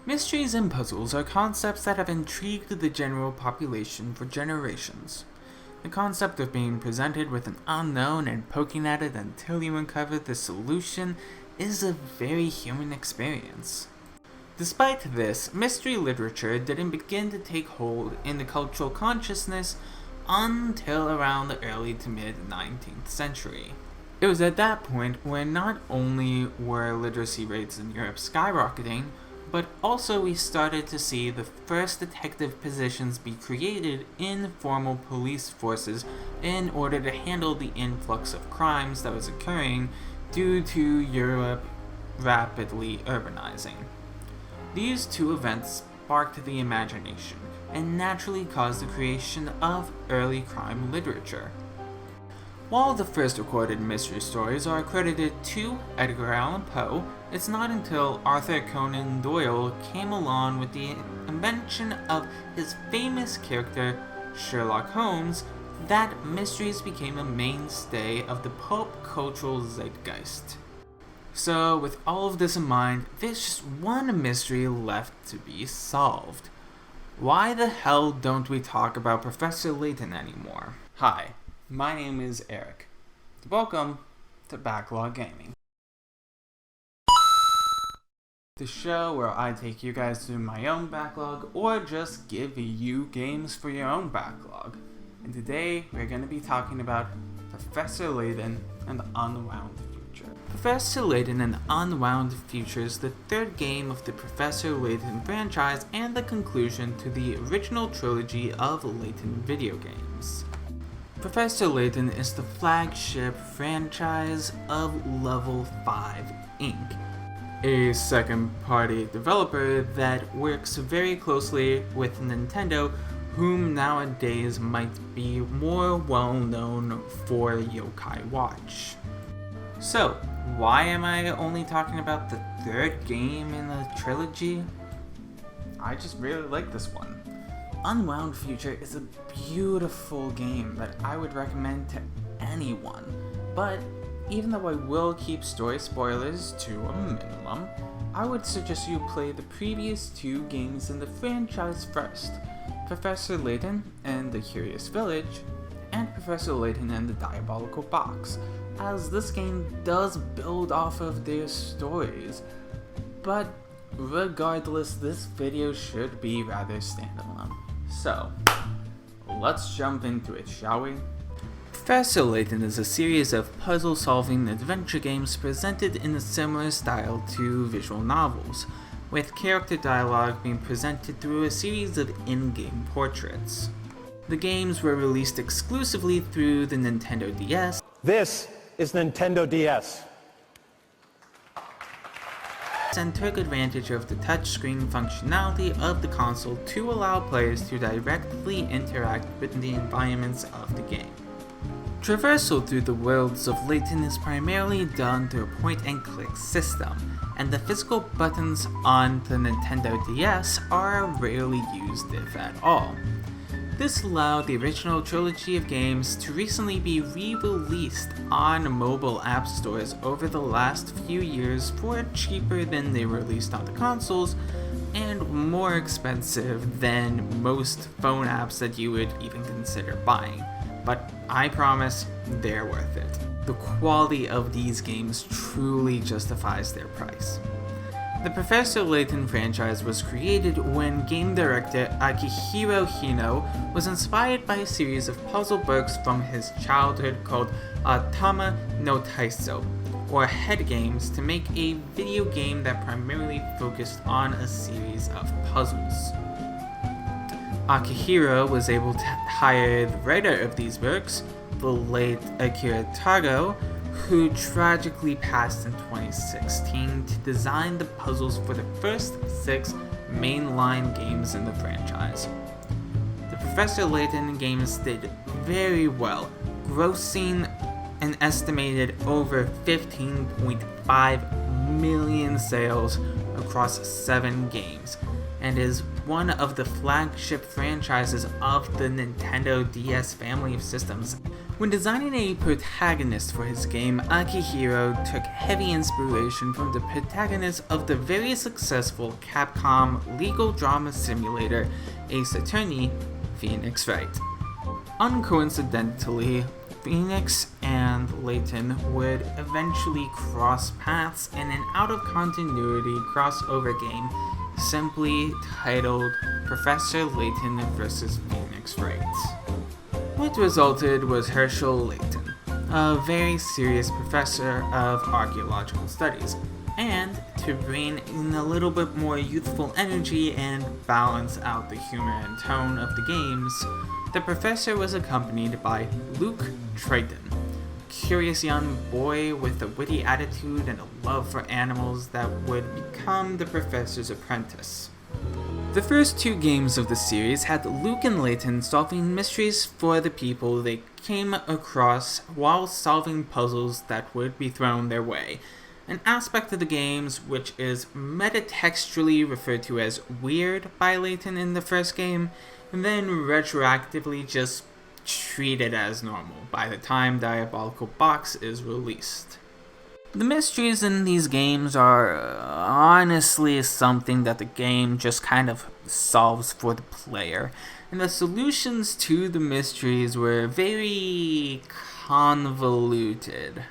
Mysteries and puzzles are concepts that have intrigued the general population for generations. The concept of being presented with an unknown and poking at it until you uncover the solution is a very human experience. Despite this, mystery literature didn't begin to take hold in the cultural consciousness until around the early to mid 19th century. It was at that point when not only were literacy rates in Europe skyrocketing, but also we started to see the first detective positions be created in formal police forces in order to handle the influx of crimes that was occurring due to Europe rapidly urbanizing. These two events sparked the imagination and naturally caused the creation of early crime literature. While the first recorded mystery stories are credited to Edgar Allan Poe, it's not until Arthur Conan Doyle came along with the invention of his famous character Sherlock Holmes that mysteries became a mainstay of the pop cultural zeitgeist. So, with all of this in mind, there's just one mystery left to be solved. Why the hell don't we talk about Professor Layton anymore? Hi, my name is Eric. Welcome to Backlog Gaming, the show where I take you guys through my own backlog or just give you games for your own backlog. And today we're going to be talking about Professor Layton and the Unwound Future. Professor Layton and the Unwound Future is the third game of the Professor Layton franchise and the conclusion to the original trilogy of Layton video games. Professor Layton is the flagship franchise of Level 5 Inc., a second-party developer that works very closely with Nintendo, whom nowadays might be more well-known for Yokai Watch. So, why am I only talking about the third game in the trilogy? I just really like this one. Unwound Future is a beautiful game that I would recommend to anyone, but even though I will keep story spoilers to a minimum, I would suggest you play the previous two games in the franchise first, Professor Layton and the Curious Village, and Professor Layton and the Diabolical Box, as this game does build off of their stories. But regardless, this video should be rather standalone. So, let's jump into it, shall we? Professor Layton is a series of puzzle-solving adventure games presented in a similar style to visual novels, with character dialogue being presented through a series of in-game portraits. The games were released exclusively through the Nintendo DS. This is Nintendo DS. And took advantage of the touchscreen functionality of the console to allow players to directly interact with the environments of the game. Traversal through the worlds of Layton is primarily done through a point-and-click system, and the physical buttons on the Nintendo DS are rarely used, if at all. This allowed the original trilogy of games to recently be re-released on mobile app stores over the last few years for cheaper than they were released on the consoles, and more expensive than most phone apps that you would even consider buying. But I promise, they're worth it. The quality of these games truly justifies their price. The Professor Layton franchise was created when game director Akihiro Hino was inspired by a series of puzzle books from his childhood called Tama no Taiso, or head games, to make a video game that primarily focused on a series of puzzles. Akihiro was able to hire the writer of these books, the late Akira Tago, who tragically passed in 2016, to design the puzzles for the first 6 mainline games in the franchise. The Professor Layton games did very well, grossing an estimated over 15.5 million sales across 7 games, and is one of the flagship franchises of the Nintendo DS family of systems. When designing a protagonist for his game, Akihiro took heavy inspiration from the protagonist of the very successful Capcom legal drama simulator Ace Attorney, Phoenix Wright. Uncoincidentally, Phoenix and Layton would eventually cross paths in an out-of-continuity crossover game simply titled Professor Layton vs. Phoenix Wright. What resulted was Herschel Layton, a very serious professor of archaeological studies, and to bring in a little bit more youthful energy and balance out the humor and tone of the games, the professor was accompanied by Luke Triton, a curious young boy with a witty attitude and a love for animals that would become the professor's apprentice. The first two games of the series had Luke and Layton solving mysteries for the people they came across while solving puzzles that would be thrown their way, an aspect of the games which is metatextually referred to as weird by Layton in the first game, and then retroactively just treated as normal by the time Diabolical Box is released. The mysteries in these games are honestly something that the game just kind of solves for the player, and the solutions to the mysteries were very convoluted.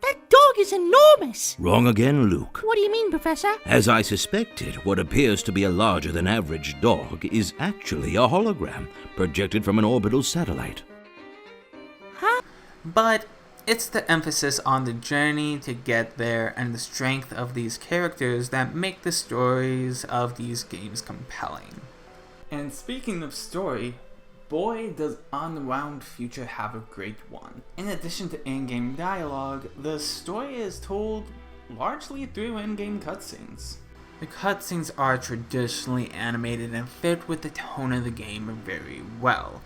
That dog is enormous! Wrong again, Luke. What do you mean, Professor? As I suspected, what appears to be a larger-than-average dog is actually a hologram projected from an orbital satellite. Huh? But it's the emphasis on the journey to get there and the strength of these characters that make the stories of these games compelling. And speaking of story, boy does Unwound Future have a great one. In addition to in-game dialogue, the story is told largely through in-game cutscenes. The cutscenes are traditionally animated and fit with the tone of the game very well.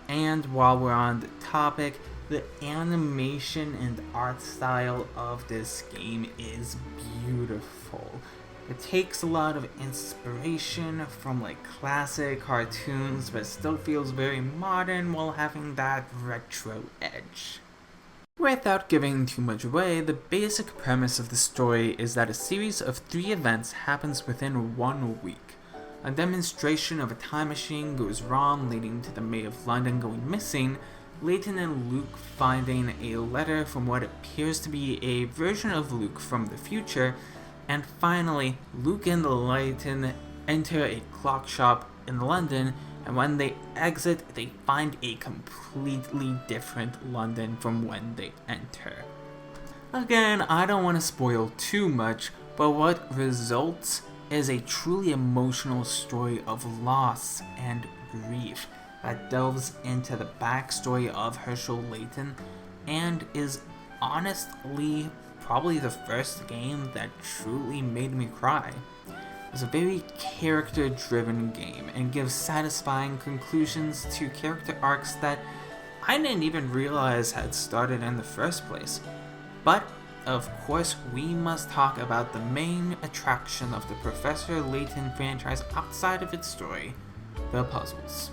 And while we're on the topic, the animation and art style of this game is beautiful. It takes a lot of inspiration from classic cartoons, but still feels very modern while having that retro edge. Without giving too much away, the basic premise of the story is that a series of 3 events happens within 1 week. A demonstration of a time machine goes wrong, leading to the Mayor of London going missing, Layton and Luke finding a letter from what appears to be a version of Luke from the future, and finally, Luke and Layton enter a clock shop in London, and when they exit, they find a completely different London from when they enter. Again, I don't want to spoil too much, but what results is a truly emotional story of loss and grief that delves into the backstory of Herschel Layton and is honestly probably the first game that truly made me cry. It's a very character-driven game and gives satisfying conclusions to character arcs that I didn't even realize had started in the first place. But, of course, we must talk about the main attraction of the Professor Layton franchise outside of its story, the puzzles.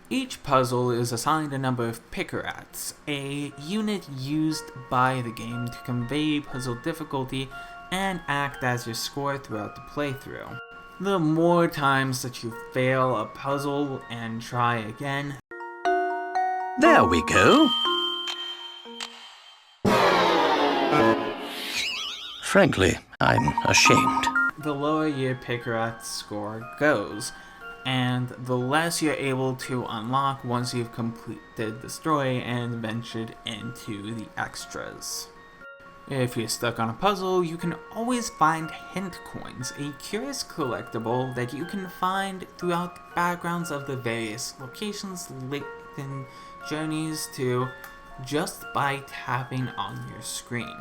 Each puzzle is assigned a number of picarats, a unit used by the game to convey puzzle difficulty and act as your score throughout the playthrough. The more times that you fail a puzzle and try again, There we go. Frankly, I'm ashamed. the lower your picarat score goes, and the less you're able to unlock once you've completed the story and ventured into the extras. If you're stuck on a puzzle, you can always find hint coins, a curious collectible that you can find throughout the backgrounds of the various locations Layton journeys to just by tapping on your screen.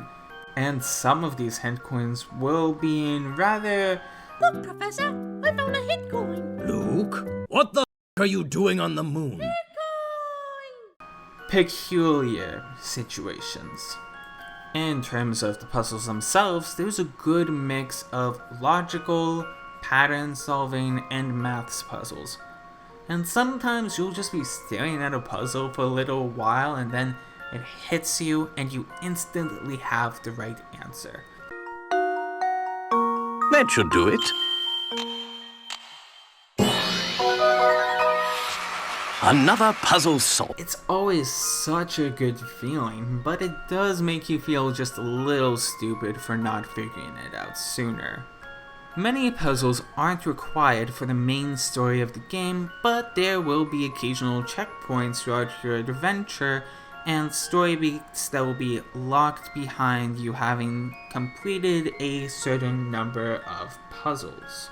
And some of these hint coins will be in rather... Look, Professor, I found a hit coin. Luke, what the are you doing on the moon? peculiar situations. In terms of the puzzles themselves, there's a good mix of logical, pattern solving, and maths puzzles. And sometimes you'll just be staring at a puzzle for a little while and then it hits you and you instantly have the right answer. That should do it. Another puzzle solved. It's always such a good feeling, but it does make you feel just a little stupid for not figuring it out sooner. Many puzzles aren't required for the main story of the game, but there will be occasional checkpoints throughout your adventure and story beats that will be locked behind you having completed a certain number of puzzles.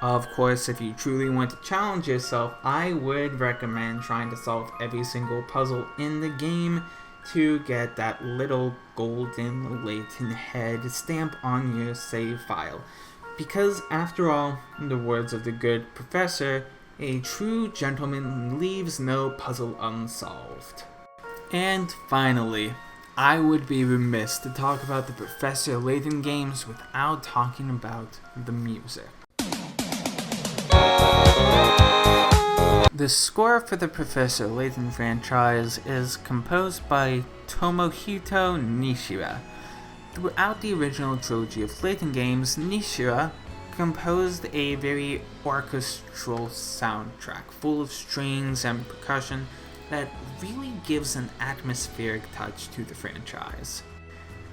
Of course, if you truly want to challenge yourself, I would recommend trying to solve every single puzzle in the game to get that little golden Layton head stamp on your save file. Because after all, in the words of the good professor, a true gentleman leaves no puzzle unsolved. And finally, I would be remiss to talk about the Professor Layton games without talking about the music. The score for the Professor Layton franchise is composed by Tomohito Nishira. Throughout the original trilogy of Layton games, Nishira composed a very orchestral soundtrack full of strings and percussion that really gives an atmospheric touch to the franchise.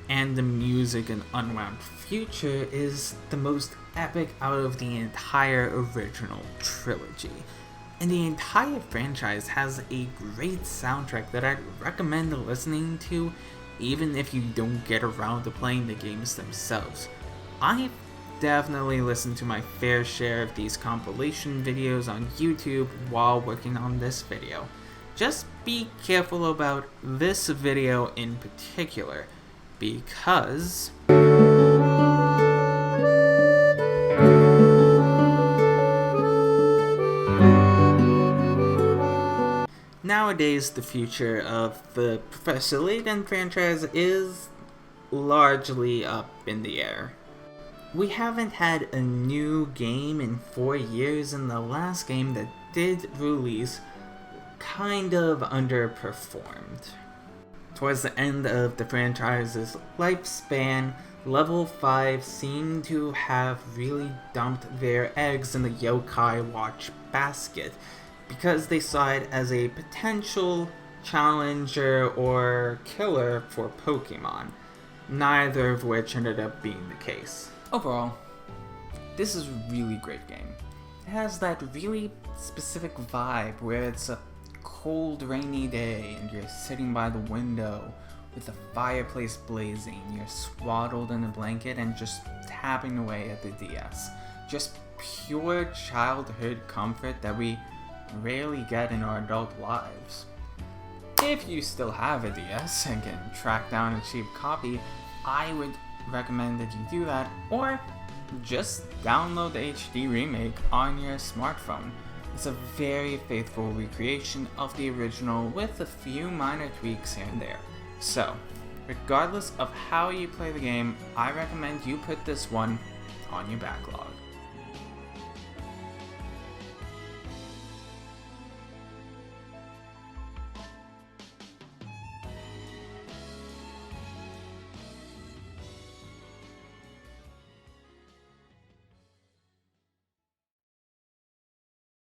And the music in Unwound Future is the most epic out of the entire original trilogy. And the entire franchise has a great soundtrack that I'd recommend listening to even if you don't get around to playing the games themselves. I've definitely listened to my fair share of these compilation videos on YouTube while working on this video. Just be careful about this video in particular, because nowadays the future of the Professor Layton franchise is largely up in the air. We haven't had a new game in 4 years, and the last game that did release kind of underperformed. Towards the end of the franchise's lifespan, Level 5 seemed to have really dumped their eggs in the Yokai Watch basket because they saw it as a potential challenger or killer for Pokemon, neither of which ended up being the case. Overall, this is a really great game. It has that really specific vibe where it's a cold, rainy day and you're sitting by the window with the fireplace blazing, you're swaddled in a blanket and just tapping away at the DS. Just pure childhood comfort that we rarely get in our adult lives. If you still have a DS and can track down a cheap copy, I would recommend that you do that, or just download the HD remake on your smartphone. It's a very faithful recreation of the original with a few minor tweaks here and there. So, regardless of how you play the game, I recommend you put this one on your backlog.